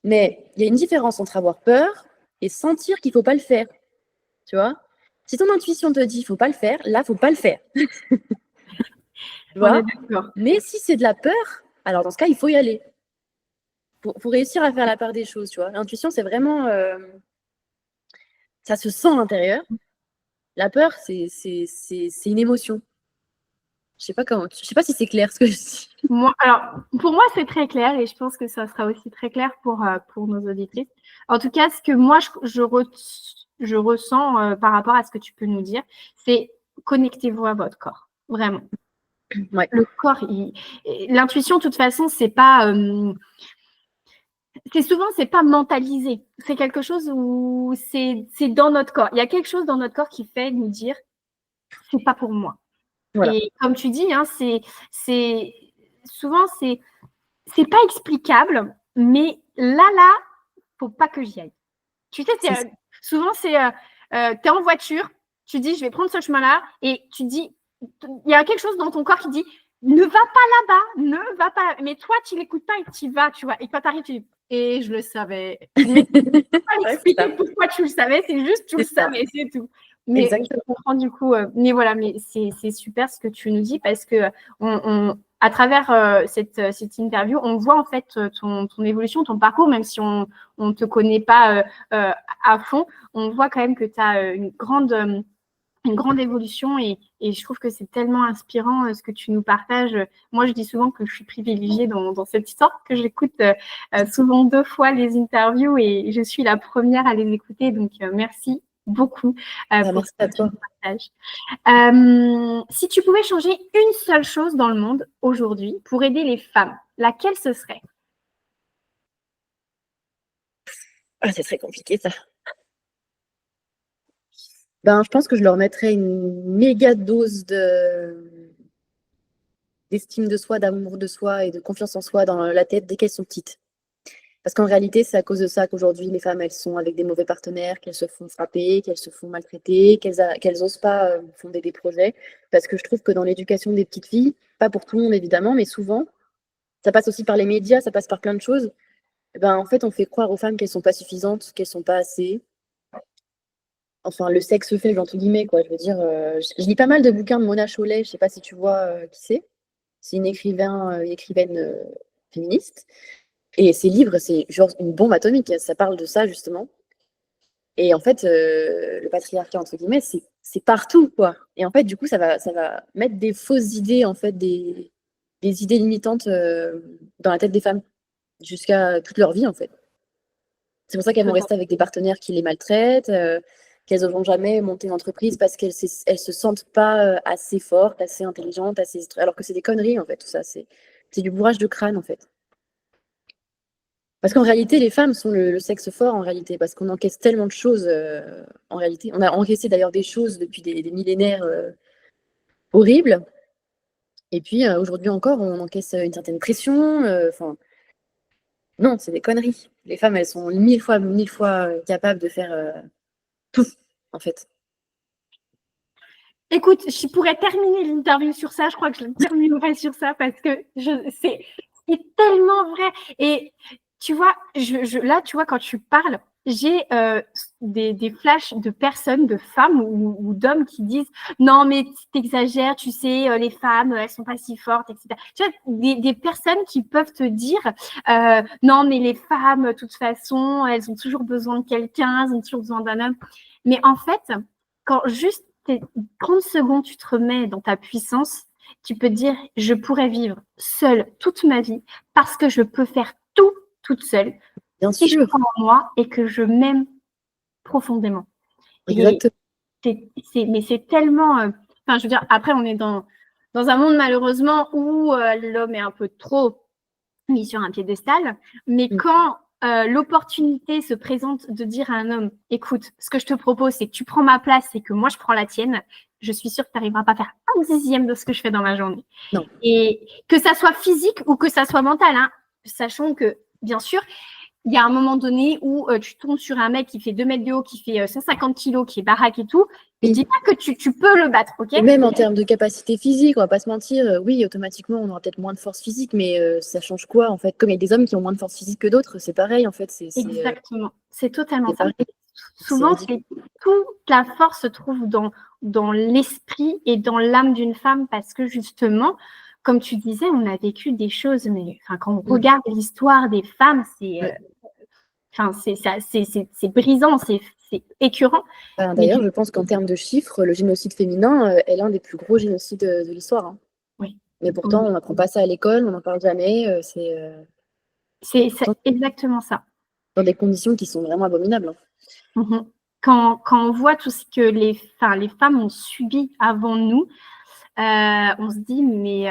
Mais il y a une différence entre avoir peur et sentir qu'il ne faut pas le faire. Tu vois? Si ton intuition te dit qu'il ne faut pas le faire, là, il ne faut pas le faire. Tu On est vois? d'accord. Mais si c'est de la peur, alors dans ce cas, il faut y aller. Pour réussir à faire la part des choses, tu vois. L'intuition, c'est vraiment. Ça se sent à l'intérieur. La peur, c'est une émotion. Je sais pas si c'est clair ce que je dis. Alors, pour moi, c'est très clair et je pense que ça sera aussi très clair pour nos auditrices. En tout cas, ce que moi, je ressens par rapport à ce que tu peux nous dire, c'est connectez-vous à votre corps, vraiment. Ouais. Le corps, l'intuition, de toute façon, c'est pas... c'est pas mentalisé. C'est quelque chose où c'est dans notre corps. Il y a quelque chose dans notre corps qui fait nous dire, c'est pas pour moi. Voilà. Et comme tu dis, hein, souvent, c'est pas explicable, mais là, faut pas que j'y aille. Tu sais, souvent, t'es en voiture, tu dis, je vais prendre ce chemin-là, et tu dis, il y a quelque chose dans ton corps qui dit, ne va pas là-bas, ne va pas. Mais toi, tu l'écoutes pas et tu y vas, tu vois. Et quand tu arrives, tu dis, et je le savais. Mais tu peux pas expliquer pourquoi tu le savais, c'est juste tu le savais, c'est tout. Mais exactement. je comprends du coup. Mais voilà, mais c'est super ce que tu nous dis parce que à travers cette interview, on voit en fait ton évolution, ton parcours, même si on ne te connaît pas à fond, on voit quand même que tu as une grande évolution et je trouve que c'est tellement inspirant ce que tu nous partages. Moi, je dis souvent que je suis privilégiée dans cette histoire, que j'écoute souvent 2 fois les interviews et je suis la première à les écouter. Donc, merci beaucoup pour Merci à toi. partage. Si tu pouvais changer une seule chose dans le monde aujourd'hui pour aider les femmes, laquelle ce serait? Ah, c'est très compliqué ça. Ben, je pense que je leur mettrais une méga dose d'estime de soi, d'amour de soi et de confiance en soi dans la tête dès qu'elles sont petites. Parce qu'en réalité, c'est à cause de ça qu'aujourd'hui, les femmes, elles sont avec des mauvais partenaires, qu'elles se font frapper, qu'elles se font maltraiter, qu'elles n'osent pas fonder des projets. Parce que je trouve que dans l'éducation des petites filles, pas pour tout le monde évidemment, mais souvent, ça passe aussi par les médias, ça passe par plein de choses. Ben, en fait, on fait croire aux femmes qu'elles ne sont pas suffisantes, qu'elles ne sont pas assez. Enfin, le sexe faible, entre guillemets, quoi. Je veux dire, je lis pas mal de bouquins de Mona Chollet, je ne sais pas si tu vois qui c'est. C'est une écrivaine féministe. Et ces livres, c'est genre une bombe atomique. Ça parle de ça, justement. Et en fait, le patriarcat, entre guillemets, c'est partout, quoi. Et en fait, du coup, ça va mettre des fausses idées, en fait, des idées limitantes dans la tête des femmes jusqu'à toute leur vie, en fait. C'est pour ça qu'elles vont rester avec des partenaires qui les maltraitent, qu'elles n'oseront jamais monter une entreprise parce qu'elles se sentent pas assez fortes, assez intelligentes, alors que c'est des conneries, en fait, tout ça. C'est du bourrage de crâne, en fait. Parce qu'en réalité, les femmes sont le sexe fort, en réalité, parce qu'on encaisse tellement de choses, en réalité. On a encaissé d'ailleurs des choses depuis des millénaires horribles. Et puis, aujourd'hui encore, on encaisse une certaine pression. Enfin, non, c'est des conneries. Les femmes, elles sont mille fois capables de faire tout, en fait. Écoute, je pourrais terminer l'interview sur ça. Je crois que je le terminerai sur ça parce que c'est tellement vrai. Et tu vois, là, tu vois, quand tu parles, j'ai des flashs de personnes, de femmes ou d'hommes qui disent non, mais t'exagères, tu sais, les femmes, elles sont pas si fortes, etc. Tu vois, des personnes qui peuvent te dire non, mais les femmes, de toute façon, elles ont toujours besoin de quelqu'un, elles ont toujours besoin d'un homme. Mais en fait, quand juste 30 secondes, tu te remets dans ta puissance, tu peux te dire, je pourrais vivre seule toute ma vie parce que je peux faire tout toute seule. Bien si sûr. je crois en moi et que je m'aime profondément. Exactement. Mais c'est tellement... Enfin, je veux dire, après, on est dans un monde, malheureusement, où l'homme est un peu trop mis sur un piédestal. Mais quand l'opportunité se présente de dire à un homme, écoute, ce que je te propose, c'est que tu prends ma place et que moi, je prends la tienne, je suis sûre que tu n'arriveras pas à faire un dixième de ce que je fais dans ma journée. Non. Et que ça soit physique ou que ça soit mental, hein, sachant que, bien sûr, il y a un moment donné où tu tombes sur un mec qui fait 2 mètres de haut, qui fait 150 kilos, qui est baraque et tout. Je ne dis pas que tu peux le battre, ok? Et même en termes de capacité physique, on va pas se mentir, oui, automatiquement, on aura peut-être moins de force physique, mais ça change quoi, en fait? Comme il y a des hommes qui ont moins de force physique que d'autres, c'est pareil, en fait. Exactement, c'est totalement ça. Pareil. Souvent, toute la force se trouve dans l'esprit et dans l'âme d'une femme parce que justement, comme tu disais, on a vécu des choses, mais quand on regarde l'histoire des femmes, c'est brisant, c'est écœurant. D'ailleurs, je pense qu'en termes de chiffres, le génocide féminin est l'un des plus gros génocides de l'histoire. Hein. Oui. Mais pourtant, on n'apprend pas ça à l'école, on n'en parle jamais. C'est exactement ça. Dans des conditions qui sont vraiment abominables. Hein. Quand on voit tout ce que les femmes ont subi avant nous, on se dit, mais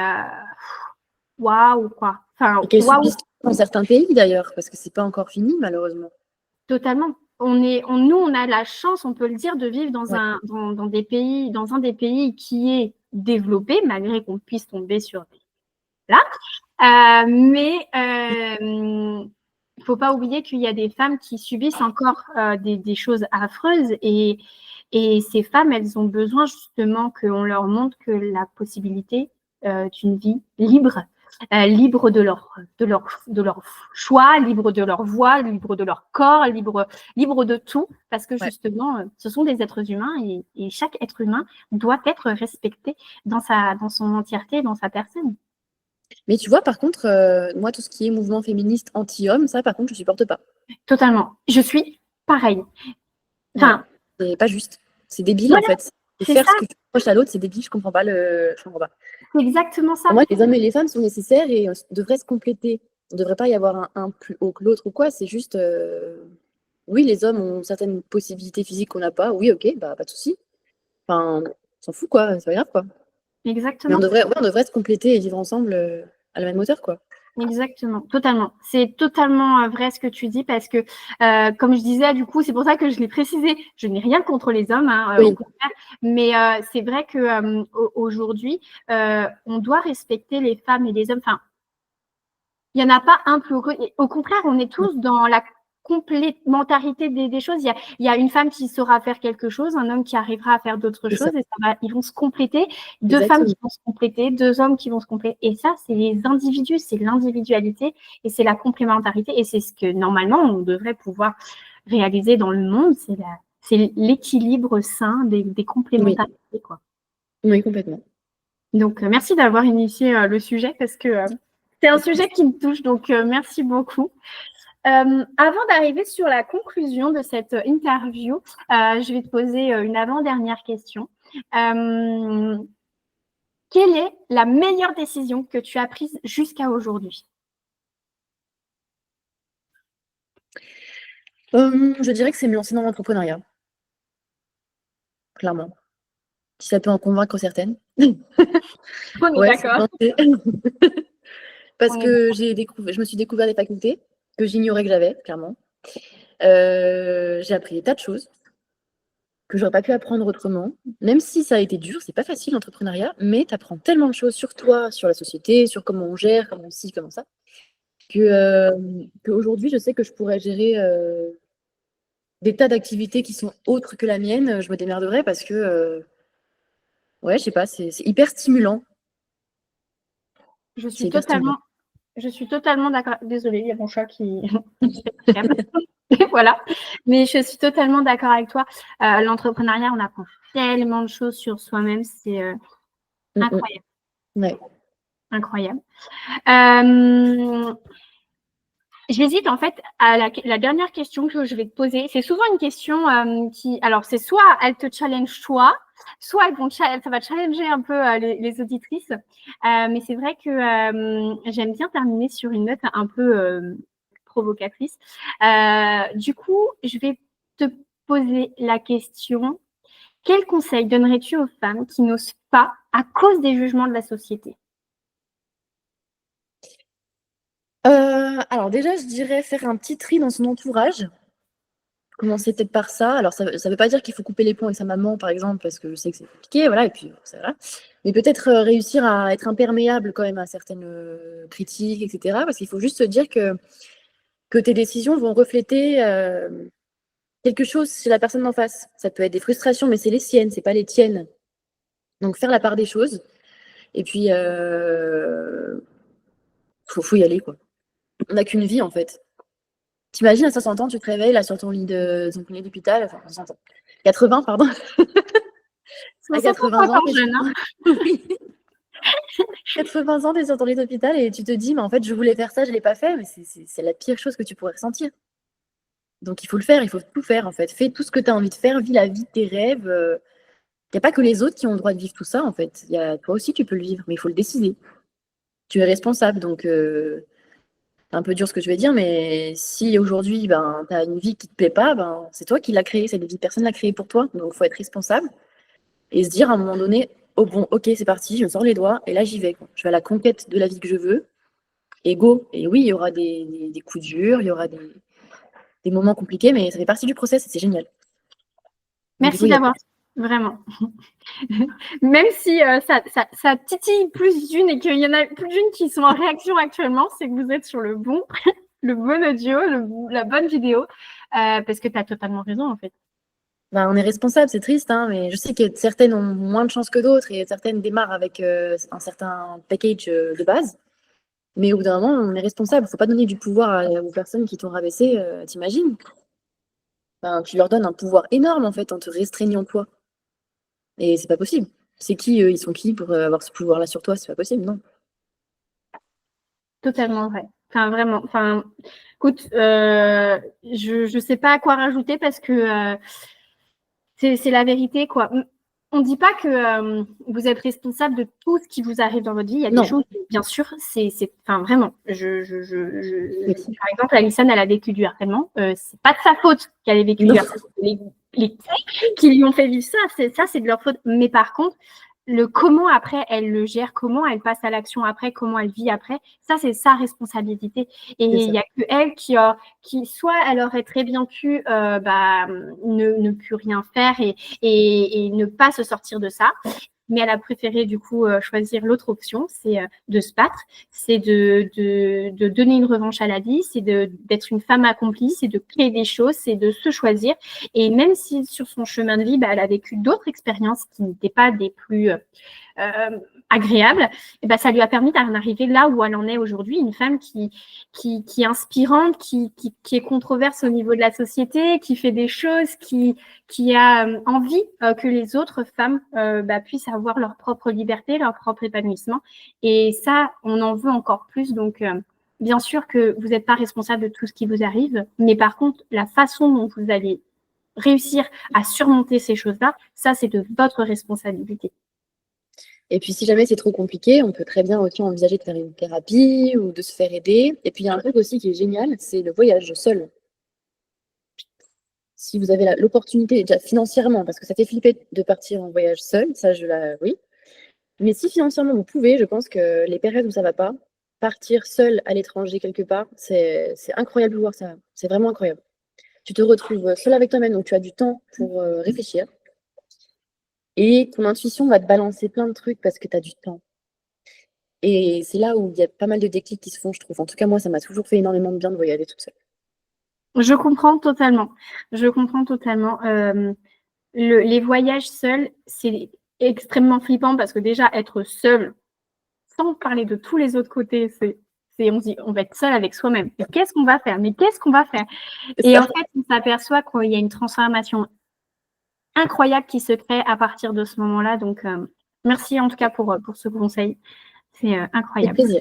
waouh, quoi. Et qu'elles subissent dans certains pays, d'ailleurs, parce que c'est pas encore fini, malheureusement. Totalement. Nous, on a la chance, on peut le dire, de vivre dans un des pays qui est développé, malgré qu'on puisse tomber sur là. Mais il ne faut pas oublier qu'il y a des femmes qui subissent encore des choses affreuses et ces femmes, elles ont besoin justement qu'on leur montre que la possibilité d'une vie libre, libre de leur choix, libre de leur voix, libre de leur corps, libre de tout, parce que justement, ce sont des êtres humains et chaque être humain doit être respecté dans son entièreté, dans sa personne. Mais tu vois, par contre, moi, tout ce qui est mouvement féministe anti-homme, ça, par contre, je supporte pas. Totalement. Je suis pareille. Enfin, c'est pas juste. C'est débile, en fait. Et faire ça. ce que tu reproches à l'autre, c'est débile, je comprends pas. C'est exactement ça. Pour moi, les hommes et les femmes sont nécessaires et devraient se compléter. Il ne devrait pas y avoir un plus haut que l'autre ou quoi. C'est juste, oui, les hommes ont certaines possibilités physiques qu'on n'a pas. Oui, ok, bah, pas de souci. Enfin, on s'en fout, quoi. C'est pas grave, quoi. Exactement. Mais on devrait se compléter et vivre ensemble à la même hauteur, quoi. Exactement, totalement. C'est totalement vrai ce que tu dis parce que, comme je disais, du coup, c'est pour ça que je l'ai précisé. Je n'ai rien contre les hommes, au contraire. Mais c'est vrai que aujourd'hui, on doit respecter les femmes et les hommes. Enfin, il n'y en a pas un plus heureux. Au contraire, on est tous dans la complémentarité des choses. Il y a une femme qui saura faire quelque chose, un homme qui arrivera à faire d'autres choses et ils vont se compléter. Deux femmes qui vont se compléter, deux hommes qui vont se compléter. Et ça, c'est les individus, c'est l'individualité et c'est la complémentarité. Et c'est ce que normalement on devrait pouvoir réaliser dans le monde. C'est l'équilibre sain des complémentarités, quoi. Oui, complètement. Donc, merci d'avoir initié le sujet parce que C'est un sujet qui me touche, donc merci beaucoup. Avant d'arriver sur la conclusion de cette interview, je vais te poser une avant-dernière question. Quelle est la meilleure décision que tu as prise jusqu'à aujourd'hui? Je dirais que c'est me lancer dans l'entrepreneuriat. Clairement. Si ça peut en convaincre certaines. On est Ouais, d'accord. Parce On est que je me suis découvert des facultés que j'ignorais que j'avais, clairement. J'ai appris des tas de choses que j'aurais pas pu apprendre autrement. Même si ça a été dur, c'est pas facile l'entrepreneuriat, mais tu apprends tellement de choses sur toi, sur la société, sur comment on gère, comment ci, comment ça, qu'aujourd'hui, je sais que je pourrais gérer des tas d'activités qui sont autres que la mienne. Je me démerderais parce que, ouais, je sais pas, c'est hyper stimulant. Je C'est suis hyper stimulant. totalement d'accord. Désolée, il y a mon chat qui. Voilà. Mais je suis totalement d'accord avec toi. L'entrepreneuriat, on apprend tellement de choses sur soi-même. C'est incroyable. Ouais. Incroyable. J'hésite en fait à la dernière question que je vais te poser. C'est souvent une question qui. Alors, c'est soit elle te challenge toi, soit ça va challenger un peu les auditrices. Mais c'est vrai que j'aime bien terminer sur une note un peu provocatrice. Du coup, je vais te poser la question. Quel conseil donnerais-tu aux femmes qui n'osent pas à cause des jugements de la société? Alors déjà, je dirais faire un petit tri dans son entourage. Commencer peut-être par ça. Alors, ça veut pas dire qu'il faut couper les ponts avec sa maman, par exemple, parce que je sais que c'est compliqué, voilà, et puis ça va. Mais peut-être réussir à être imperméable quand même à certaines critiques, etc. Parce qu'il faut juste se dire que tes décisions vont refléter quelque chose chez la personne d'en face. Ça peut être des frustrations, mais c'est les siennes, c'est pas les tiennes. Donc, faire la part des choses. Et puis, faut y aller, quoi. On n'a qu'une vie, en fait. T'imagines, à 60 ans, tu te réveilles là sur ton lit d'hôpital, enfin 60 ans, 80, pardon. À 80 ans, jeune, hein. oui. 80 ans, t'es sur ton lit d'hôpital et tu te dis, mais en fait, je voulais faire ça, je l'ai pas fait, mais c'est la pire chose que tu pourrais ressentir. Donc il faut le faire, il faut tout faire, en fait. Fais tout ce que tu as envie de faire, vis la vie de tes rêves. Il n'y a pas que les autres qui ont le droit de vivre tout ça, en fait. Toi aussi, tu peux le vivre, mais il faut le décider. Tu es responsable, donc c'est un peu dur ce que je vais dire, mais si aujourd'hui, ben, tu as une vie qui te plaît pas, ben, c'est toi qui l'as créée, cette vie, personne l'a créée pour toi, donc il faut être responsable et se dire à un moment donné, oh bon, ok, c'est parti, je me sors les doigts et là j'y vais, quoi. Je vais à la conquête de la vie que je veux et go. Et oui, il y aura des coups durs, il y aura des moments compliqués, mais ça fait partie du process et c'est génial. Merci d'avoir, vraiment. Même si ça titille plus d'une et qu'il y en a plus d'une qui sont en réaction actuellement, c'est que vous êtes sur le bon audio, la bonne vidéo, parce que tu as totalement raison en fait. Ben, on est responsable, c'est triste, hein, mais je sais que certaines ont moins de chance que d'autres et certaines démarrent avec un certain package de base. Mais au bout d'un moment, on est responsable. Il ne faut pas donner du pouvoir aux personnes qui t'ont rabaissé, t'imagines? Ben, tu leur donnes un pouvoir énorme en fait en te restreignant toi. Et c'est pas possible. C'est qui, ils sont qui pour avoir ce pouvoir-là sur toi? C'est pas possible, non. Totalement vrai. Enfin, vraiment. Enfin, écoute, je sais pas à quoi rajouter parce que c'est la vérité, quoi. On ne dit pas que vous êtes responsable de tout ce qui vous arrive dans votre vie. Il y a des choses, bien sûr, enfin, vraiment. Par exemple, Alison, elle a vécu du harcèlement. C'est pas de sa faute qu'elle ait vécu du harcèlement. Les qui lui ont fait vivre ça, c'est de leur faute. Mais par contre, le comment après elle le gère, comment elle passe à l'action après, comment elle vit après, ça c'est sa responsabilité. Et il n'y a que elle qui soit elle aurait très bien pu ne plus rien faire et ne pas se sortir de ça. Mais elle a préféré du coup choisir l'autre option, c'est de se battre, c'est de donner une revanche à la vie, c'est d'être une femme accomplie, c'est de créer des choses, c'est de se choisir. Et même si sur son chemin de vie, elle a vécu d'autres expériences qui n'étaient pas des plus agréable, et ben, ça lui a permis d'en arriver là où elle en est aujourd'hui, une femme qui est inspirante, qui est controverse au niveau de la société, qui fait des choses, qui a envie que les autres femmes puissent avoir leur propre liberté, leur propre épanouissement. Et ça, on en veut encore plus. Donc, bien sûr que vous n'êtes pas responsable de tout ce qui vous arrive, mais par contre, la façon dont vous allez réussir à surmonter ces choses-là, ça, c'est de votre responsabilité. Et puis, si jamais c'est trop compliqué, on peut très bien aussi envisager de faire une thérapie ou de se faire aider. Et puis, il y a un truc aussi qui est génial, c'est le voyage seul. Si vous avez l'opportunité, déjà financièrement, parce que ça fait flipper de partir en voyage seul, ça, oui. Mais si financièrement vous pouvez, je pense que les périodes où ça va pas, partir seul à l'étranger quelque part, c'est incroyable de voir ça. C'est vraiment incroyable. Tu te retrouves seul avec toi-même, donc tu as du temps pour réfléchir. Et ton intuition va te balancer plein de trucs parce que tu as du temps. Et c'est là où il y a pas mal de déclics qui se font, je trouve. En tout cas, moi, ça m'a toujours fait énormément de bien de voyager toute seule. Je comprends totalement. Je comprends totalement. Les voyages seuls, c'est extrêmement flippant parce que déjà, être seul, sans parler de tous les autres côtés, on se dit, on va être seul avec soi-même. Mais qu'est-ce qu'on va faire? Et en fait, on s'aperçoit qu'il y a une transformation incroyable qui se crée à partir de ce moment-là. Donc, merci en tout cas pour ce conseil. C'est incroyable. Avec plaisir.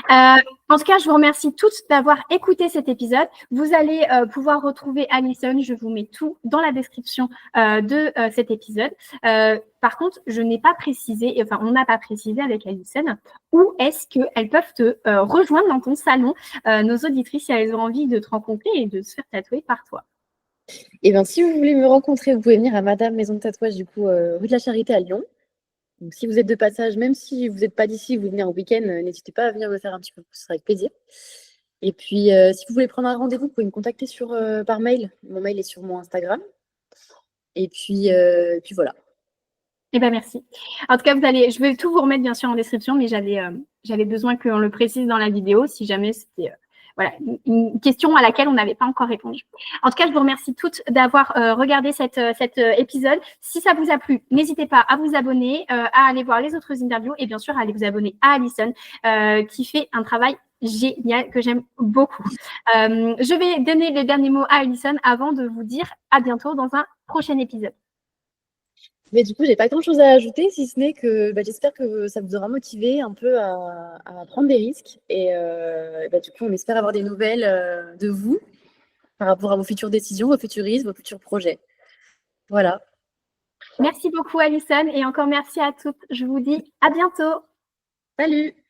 En tout cas, je vous remercie toutes d'avoir écouté cet épisode. Vous allez pouvoir retrouver Alison. Je vous mets tout dans la description de cet épisode. Par contre, on n'a pas précisé avec Alison où est-ce qu'elles peuvent te rejoindre dans ton salon, nos auditrices, si elles ont envie de te rencontrer et de se faire tatouer par toi. Et bien, si vous voulez me rencontrer, vous pouvez venir à Madame Maison de Tatouage, du coup, rue de la Charité à Lyon. Donc, si vous êtes de passage, même si vous n'êtes pas d'ici, vous venez en week-end, n'hésitez pas à venir me faire un petit peu, ce sera avec plaisir. Et puis, si vous voulez prendre un rendez-vous, vous pouvez me contacter par mail. Mon mail est sur mon Instagram. Et puis voilà. Eh bien, merci. En tout cas, je vais tout vous remettre bien sûr en description, mais j'avais besoin qu'on le précise dans la vidéo si jamais c'était une question à laquelle on n'avait pas encore répondu. En tout cas, je vous remercie toutes d'avoir regardé cet épisode. Si ça vous a plu, n'hésitez pas à vous abonner, à aller voir les autres interviews et bien sûr à aller vous abonner à Alison qui fait un travail génial que j'aime beaucoup. Je vais donner les derniers mots à Alison avant de vous dire à bientôt dans un prochain épisode. Mais du coup, j'ai pas grand-chose à ajouter, si ce n'est que j'espère que ça vous aura motivé un peu à prendre des risques. Et du coup, on espère avoir des nouvelles de vous par rapport à vos futures décisions, vos futurismes, vos futurs projets. Voilà. Merci beaucoup, Alison. Et encore merci à toutes. Je vous dis à bientôt. Salut!